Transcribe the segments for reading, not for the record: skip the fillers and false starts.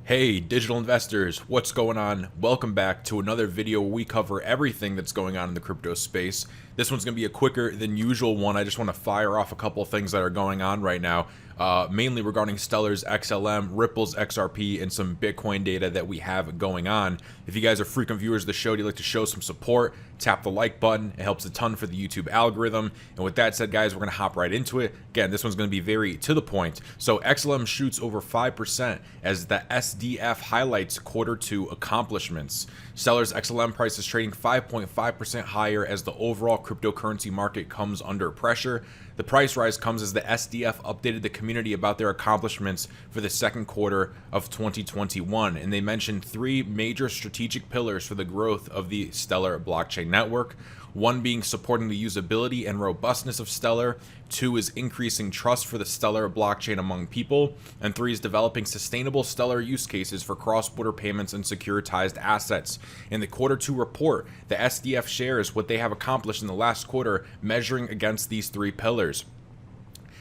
Hey digital investors, what's going on? Welcome back to another video where we cover everything that's going on in the crypto space. This one's going to be a quicker than usual one. I just want to fire off a couple of things that are going on right now, mainly regarding Stellar's XLM, Ripple's XRP, and some Bitcoin data that we have going on. If you guys are frequent viewers of the show, you'd like to show some support, tap the like button. It helps a ton for the YouTube algorithm. And with that said, guys, we're going to hop right into it. Again, this one's going to be very to the point. So XLM shoots over 5% as the SDF highlights Q2 accomplishments. Stellar's XLM price is trading 5.5% higher as the overall cryptocurrency market comes under pressure. The price rise comes as the SDF updated the community about their accomplishments for the second quarter of 2021, and they mentioned three major strategic pillars for the growth of the Stellar blockchain network. One being supporting the usability and robustness of Stellar, two is increasing trust for the Stellar blockchain among people, and three is developing sustainable Stellar use cases for cross-border payments and securitized assets. In the Q2 report, the SDF shares what they have accomplished in the last quarter, measuring against these three pillars.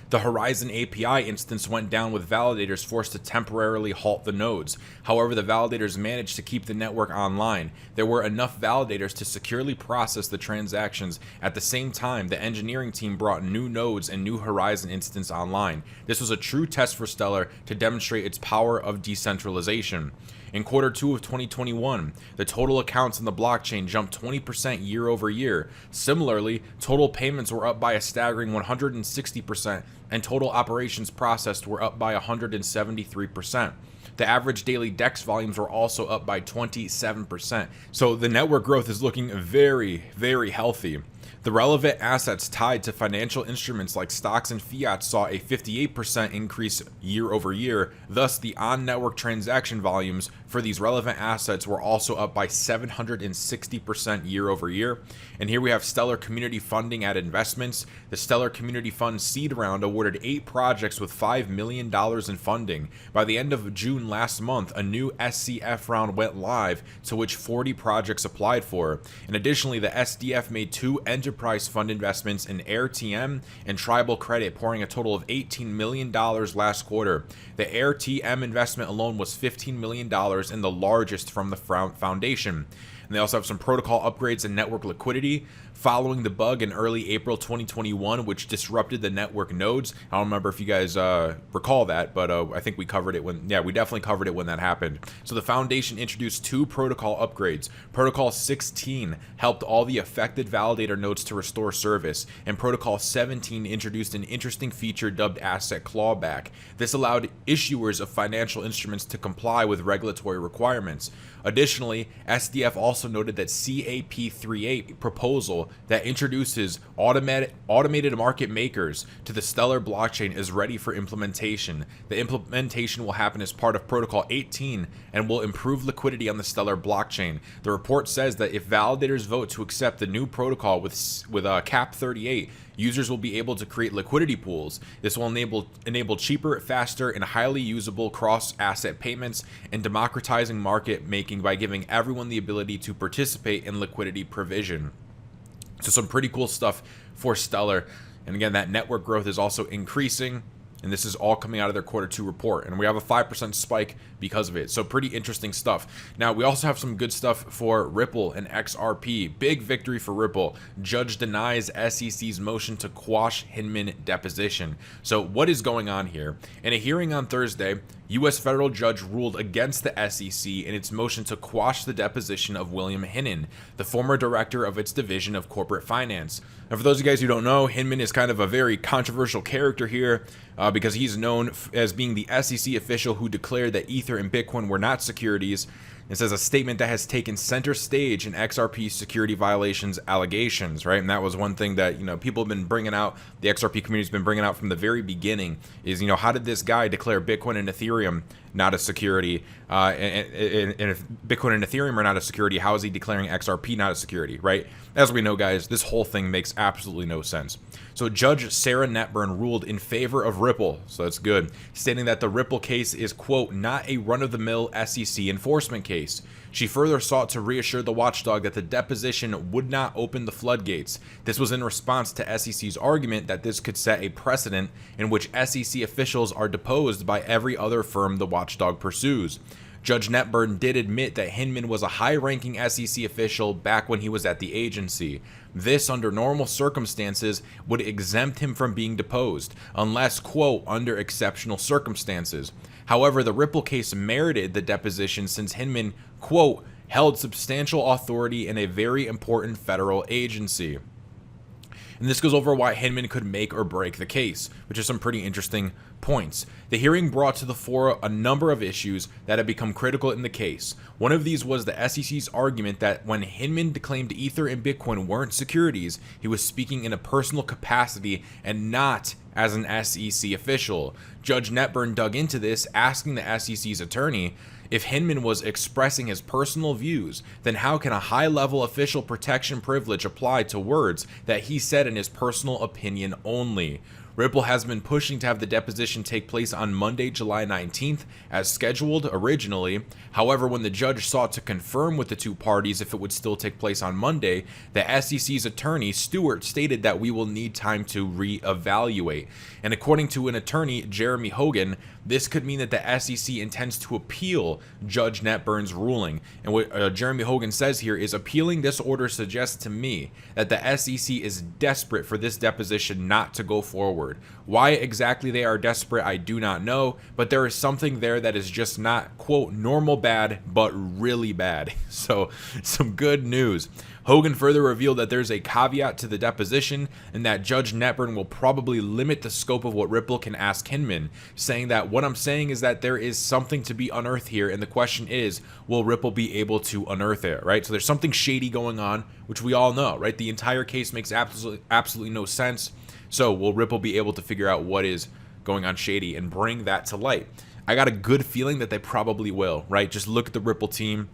The Horizon API instance went down with validators forced to temporarily halt the nodes. However, the validators managed to keep the network online. There were enough validators to securely process the transactions. At the same time, the engineering team brought new nodes and new Horizon instance online. This was a true test for Stellar to demonstrate its power of decentralization. In Q2 of 2021, the total accounts on the blockchain jumped 20% year over year. Similarly, total payments were up by a staggering 160%, and total operations processed were up by 173%. The average daily DEX volumes were also up by 27%. So the network growth is looking very, very healthy. The relevant assets tied to financial instruments like stocks and fiat saw a 58% increase year over year. Thus, the on-network transaction volumes for these relevant assets were also up by 760% year over year. And here we have Stellar Community Funding at investments. The Stellar Community Fund seed round awarded 8 projects with $5 million in funding. By the end of June last month, a new SCF round went live, to which 40 projects applied for. And additionally, the SDF made 2 enterprise fund investments in AirTM and Tribal Credit, pouring a total of $18 million last quarter. The AirTM investment alone was $15 million and the largest from the foundation. And they also have some protocol upgrades and network liquidity following the bug in early April 2021, which disrupted the network nodes. I don't remember if you guys recall that, but I think we covered it when, we definitely covered it when that happened. So the foundation introduced 2 protocol upgrades. Protocol 16 helped all the affected validator nodes to restore service, and Protocol 17 introduced an interesting feature dubbed asset clawback. This allowed issuers of financial instruments to comply with regulatory requirements. Additionally, SDF also noted that CAP38 proposal that introduces automated market makers to the Stellar blockchain is ready for implementation. The implementation will happen as part of Protocol 18 and will improve liquidity on the Stellar blockchain. The report says that if validators vote to accept the new protocol with CAP38, users will be able to create liquidity pools. This will enable cheaper, faster, and highly usable cross-asset payments and democratizing market making by giving everyone the ability to participate in liquidity provision. So some pretty cool stuff for Stellar. And again, that network growth is also increasing. And this is all coming out of their Q2 report. And we have a 5% spike because of it. So pretty interesting stuff. Now, we also have some good stuff for Ripple and XRP. Big victory for Ripple. Judge denies SEC's motion to quash Hinman deposition. So what is going on here? In a hearing on Thursday, U.S. federal judge ruled against the SEC in its motion to quash the deposition of William Hinman, the former director of its division of corporate finance. And for those of you guys who don't know, Hinman is kind of a very controversial character here because he's known as being the SEC official who declared that Ether and Bitcoin were not securities. It says a statement that has taken center stage in XRP security violations allegations, right? And that was one thing that, people have been bringing out, the XRP community's been bringing out from the very beginning is, how did this guy declare Bitcoin and Ethereum not a security? And if Bitcoin and Ethereum are not a security, how is he declaring XRP not a security, right? As we know, guys, this whole thing makes absolutely no sense. So Judge Sarah Netburn ruled in favor of Ripple, so that's good, stating that the Ripple case is, quote, not a run-of-the-mill SEC enforcement case. She further sought to reassure the watchdog that the deposition would not open the floodgates. This was in response to SEC's argument that this could set a precedent in which SEC officials are deposed by every other firm the watchdog pursues. Judge Netburn did admit that Hinman was a high-ranking SEC official back when he was at the agency. This, under normal circumstances, would exempt him from being deposed, unless, quote, under exceptional circumstances. However, the Ripple case merited the deposition since Hinman, quote, held substantial authority in a very important federal agency. And this goes over why Hinman could make or break the case, which is some pretty interesting points. The hearing brought to the fore a number of issues that have become critical in the case. One of these was the SEC's argument that when Hinman claimed Ether and Bitcoin weren't securities, he was speaking in a personal capacity and not as an SEC official. Judge Netburn dug into this, asking the SEC's attorney, if Hinman was expressing his personal views, then how can a high-level official protection privilege apply to words that he said in his personal opinion only? Ripple has been pushing to have the deposition take place on Monday, July 19th, as scheduled originally. However, when the judge sought to confirm with the two parties if it would still take place on Monday, the SEC's attorney, Stewart, stated that we will need time to reevaluate. And according to an attorney, Jeremy Hogan, this could mean that the SEC intends to appeal Judge Netburn's ruling. And what Jeremy Hogan says here is, appealing this order suggests to me that the SEC is desperate for this deposition not to go forward. Why exactly they are desperate, I do not know, but there is something there that is just not, quote, normal bad, but really bad. So, some good news. Hogan further revealed that there's a caveat to the deposition and that Judge Netburn will probably limit the scope of what Ripple can ask Hinman, saying that what I'm saying is that there is something to be unearthed here, and the question is, will Ripple be able to unearth it, right? So there's something shady going on, which we all know, right? The entire case makes absolutely no sense. So will Ripple be able to figure out what is going on shady and bring that to light? I got a good feeling that they probably will, right? Just look at the Ripple team.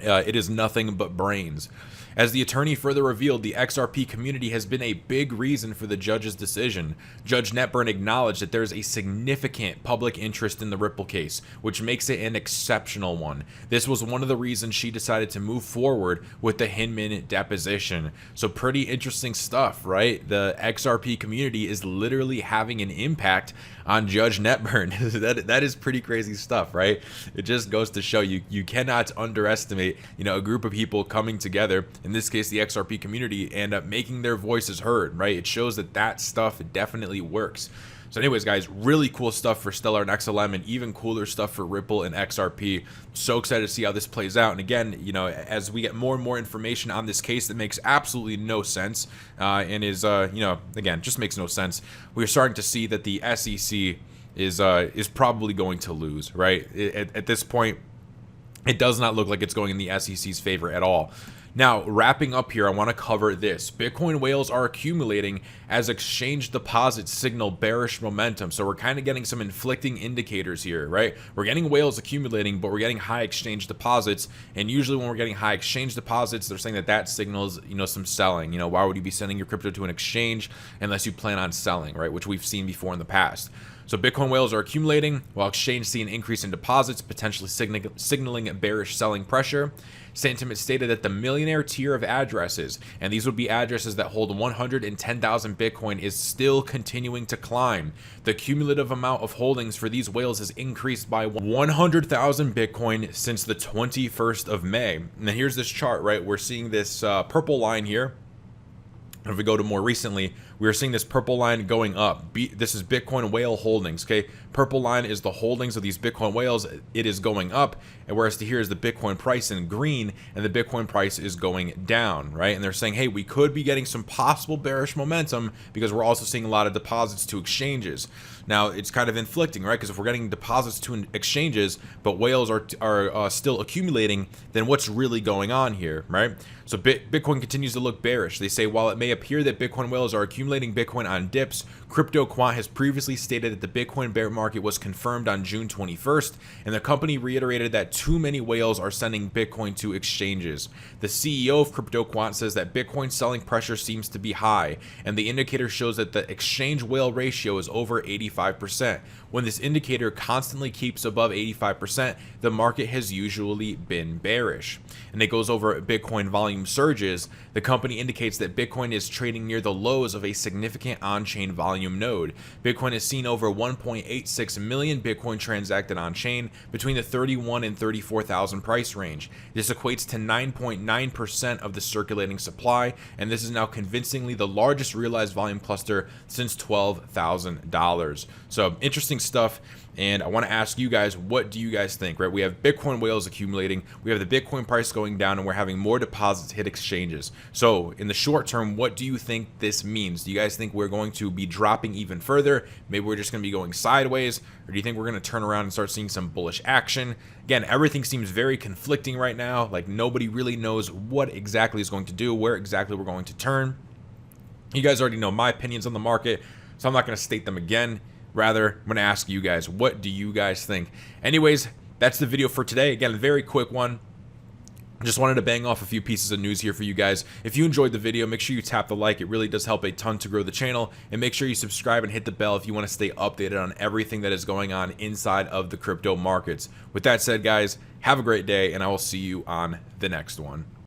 It is nothing but brains. As the attorney further revealed, the XRP community has been a big reason for the judge's decision. Judge Netburn acknowledged that there is a significant public interest in the Ripple case, which makes it an exceptional one. This was one of the reasons she decided to move forward with the Hinman deposition. So pretty interesting stuff, right? The XRP community is literally having an impact on Judge Netburn. that is pretty crazy stuff, right? It just goes to show you cannot underestimate, a group of people coming together, in this case the XRP community, and making their voices heard, right? It shows that stuff definitely works. So anyways, guys, really cool stuff for Stellar and XLM, and even cooler stuff for Ripple and XRP. So excited to see how this plays out. And again, as we get more and more information on this case that makes absolutely no sense, and is, again, just makes no sense, we're starting to see that the SEC is probably going to lose, right? At this point, it does not look like it's going in the SEC's favor at all. Now, wrapping up here, I want to cover this. Bitcoin whales are accumulating as exchange deposits signal bearish momentum. So we're kind of getting some inflicting indicators here, right? We're getting whales accumulating, but we're getting high exchange deposits. And usually when we're getting high exchange deposits, they're saying that signals, some selling. Why would you be sending your crypto to an exchange unless you plan on selling, right? Which we've seen before in the past. So Bitcoin whales are accumulating, while exchanges see an increase in deposits, potentially signaling a bearish selling pressure. Sentiment stated that the millionaire tier of addresses, and these would be addresses that hold 110,000 Bitcoin, is still continuing to climb. The cumulative amount of holdings for these whales has increased by 100,000 Bitcoin since the 21st of May. Now here's this chart, right? We're seeing this purple line here. If we go to more recently, we are seeing this purple line going up. This is Bitcoin whale holdings, okay? Purple line is the holdings of these Bitcoin whales. It is going up, and whereas here is the Bitcoin price in green, and the Bitcoin price is going down, right? And they're saying, hey, we could be getting some possible bearish momentum because we're also seeing a lot of deposits to exchanges. Now, it's kind of inflicting, right? Because if we're getting deposits to exchanges, but whales are still accumulating, then what's really going on here, right? So Bitcoin continues to look bearish. They say, while it may appear that Bitcoin whales are accumulating Bitcoin on dips, CryptoQuant has previously stated that the Bitcoin bear market was confirmed on June 21st, and the company reiterated that too many whales are sending Bitcoin to exchanges. The CEO of CryptoQuant says that Bitcoin selling pressure seems to be high, and the indicator shows that the exchange whale ratio is over 85%. When this indicator constantly keeps above 85%, the market has usually been bearish. And it goes over Bitcoin volume surges. The company indicates that Bitcoin is trading near the lows of a significant on-chain volume volume node. Bitcoin has seen over 1.86 million Bitcoin transacted on chain between the 31 and 34,000 price range. This equates to 9.9% of the circulating supply, and this is now convincingly the largest realized volume cluster since $12,000. So interesting stuff. And I want to ask you guys, what do you guys think, right? We have Bitcoin whales accumulating, we have the Bitcoin price going down, and we're having more deposits hit exchanges. So in the short term, what do you think this means? Do you guys think we're going to be dropping even further? Maybe we're just going to be going sideways, or do you think we're going to turn around and start seeing some bullish action? Again, everything seems very conflicting right now. Like nobody really knows what exactly is going to do, where exactly we're going to turn. You guys already know my opinions on the market, so I'm not going to state them again. Rather, I'm going to ask you guys, what do you guys think? Anyways, that's the video for today. Again, a very quick one. Just wanted to bang off a few pieces of news here for you guys. If you enjoyed the video, make sure you tap the like. It really does help a ton to grow the channel. And make sure you subscribe and hit the bell if you want to stay updated on everything that is going on inside of the crypto markets. With that said, guys, have a great day, and I will see you on the next one.